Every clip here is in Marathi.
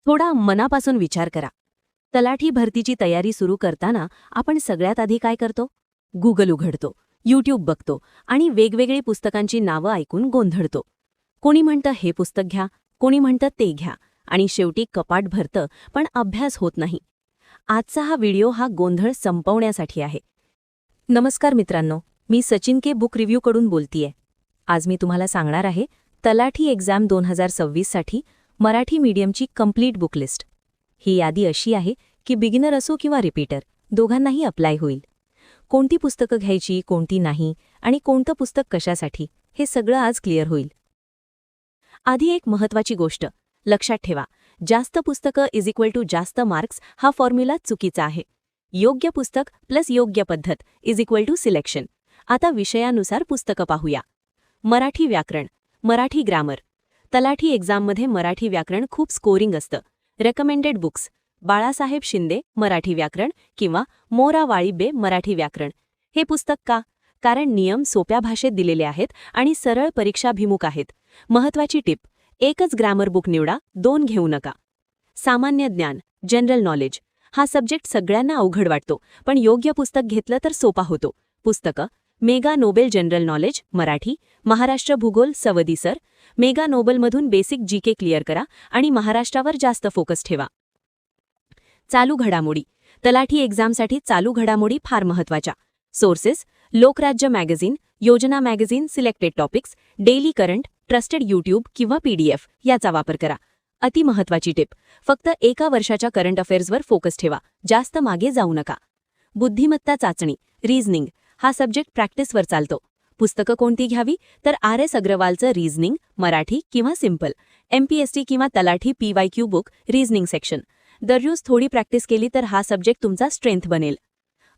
थोडा मनापासून विचार करा. तलाठी भरतीची तयारी सुरू करताना आपण सगळ्यात आधी काय करतो? गुगल उघडतो, यूट्यूब बघतो आणि वेगवेगळी पुस्तकांची नावं ऐकून गोंधळतो. कोणी म्हणतं हे पुस्तक घ्या, कोणी म्हणतं ते घ्या आणि शेवटी कपाट भरतं पण अभ्यास होत नाही. आजचा हा व्हिडिओ हा गोंधळ संपवण्यासाठी आहे. नमस्कार मित्रांनो, मी सचिन के बुक रिव्ह्यूकडून बोलतीये. आज मी तुम्हाला सांगणार आहे तलाठी एक्झाम 2026 साठी मराठी मीडियमची कंप्लीट बुक लिस्ट. ही यादी अशी आहे की बिगिनर असो किंवा रिपीटर दोघांनाही अप्लाय होईल. कोणती पुस्तकं घ्यायची, कोणती नाही आणि कोणतं पुस्तक कशासाठी हे सगळं आज क्लिअर होईल. आधी एक महत्त्वाची गोष्ट लक्षात ठेवा, जास्त पुस्तकं = जास्त मार्क्स हा फॉर्म्युला चुकीचा आहे. योग्य पुस्तक प्लस योग्य पद्धत = सिलेक्शन. आता विषयानुसार पुस्तकं पाहूया. मराठी व्याकरण, मराठी ग्रामर. तलाठी एक्झाममध्ये मराठी व्याकरण खूप स्कोरिंग असतं. रेकमेंडेड बुक्स: बाळासाहेब शिंदे मराठी व्याकरण किंवा मोरा वाळिबे मराठी व्याकरण. हे पुस्तक का? कारण नियम सोप्या भाषेत दिलेले आहेत आणि सरळ परीक्षाभिमुख आहेत. महत्त्वाची टिप: एकच ग्रामर बुक निवडा, 2 घेऊ नका. सामान्य ज्ञान, जनरल नॉलेज. हा सब्जेक्ट सगळ्यांना अवघड वाटतो, पण योग्य पुस्तक घेतलं तर सोपा होतो. पुस्तकं: Mega Nobel general knowledge Marathi, Maharashtra भूगोल सवदी सर. मेगा नोबेलमधून बेसिक जीके क्लिअर करा आणि महाराष्ट्रावर जास्त फोकस ठेवा. चालू घडामोडी. तलाठी एक्झामसाठी चालू घडामोडी फार महत्त्वाच्या. सोर्सेस: लोकराज्य मॅगझिन, योजना magazine, selected topics, daily current, trusted YouTube किंवा PDF याचा वापर करा. अतिमहत्त्वाची टिप: फक्त एका वर्षाच्या करंट अफेअर्सवर फोकस ठेवा, जास्त मागे जाऊ नका. बुद्धिमत्ता चाचणी, रिझनिंग. हा सब्जेक्ट प्रॅक्टिसवर चालतो. पुस्तकं कोणती घ्यावी तर RS अग्रवालचं रिझनिंग मराठी किंवा सिंपल, MPST किंवा तलाठी PYQ बुक रिझनिंग सेक्शन. दररोज थोडी प्रॅक्टिस केली तर हा सब्जेक्ट तुमचा स्ट्रेंथ बनेल.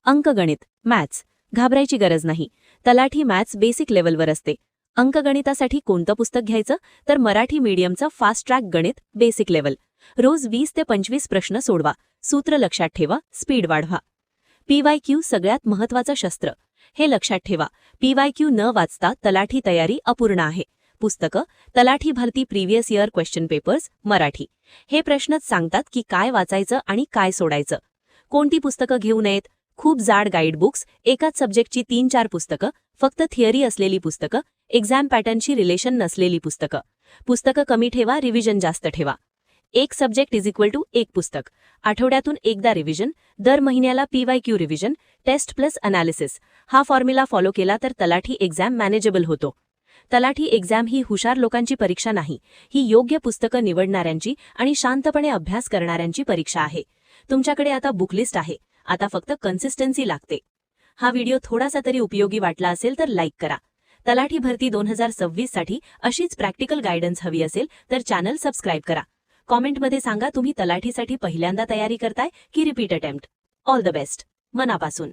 अंकगणित, मॅथ्स. घाबरायची गरज नाही. तलाठी मॅथ्स बेसिक लेवलवर असते. अंकगणितासाठी कोणतं पुस्तक घ्यायचं तर मराठी मीडियमचं फास्ट ट्रॅक गणित बेसिक लेवल. रोज 20 ते 25 प्रश्न सोडवा. सूत्र लक्षात ठेवा, स्पीड वाढवा. PYQ सगळ्यात महत्त्वाचं शस्त्र. हे लक्षात ठेवा, PYQ न वाचता तलाठी तयारी अपूर्ण आहे. पुस्तकं: तलाठी भरती previous year question papers Marathi. हे प्रश्नच सांगतात की काय वाचायचं आणि काय सोडायचं. कोणती पुस्तकं घेऊ नयेत? खूप जाड गाईड बुक्स, एकाच सब्जेक्टची 3-4 पुस्तकं, फक्त थिअरी असलेली पुस्तकं, एक्झाम पॅटर्नशी रिलेशन नसलेली पुस्तकं. पुस्तकं कमी ठेवा, रिव्हिजन जास्त ठेवा. एक सब्जेक्ट = एक पुस्तक. आठवड्यातून एकदा रिव्हिजन, दर महिन्याला PYQ revision, test plus analysis. हा फॉर्म्युला फॉलो केला तर तलाठी एक्झाम मॅनेजेबल होतो. तलाठी एक्झाम ही हुशार लोकांची परीक्षा नाही, ही योग्य पुस्तकं निवडणाऱ्यांची आणि शांतपणे अभ्यास करणाऱ्यांची परीक्षा आहे. तुमच्याकडे आता बुकलिस्ट आहे, आता फक्त कन्सिस्टन्सी लागते. हा व्हिडिओ थोडासा तरी उपयोगी वाटला असेल तर लाईक करा. तलाठी भरती 2026 साठी अशीच प्रॅक्टिकल गायडन्स हवी असेल तर चॅनल सबस्क्राईब करा. कॉमेंटमध्ये सांगा तुम्ही तलाठीसाठी पहिल्यांदा तयारी करताय की repeat attempt. All the best, मनापासून.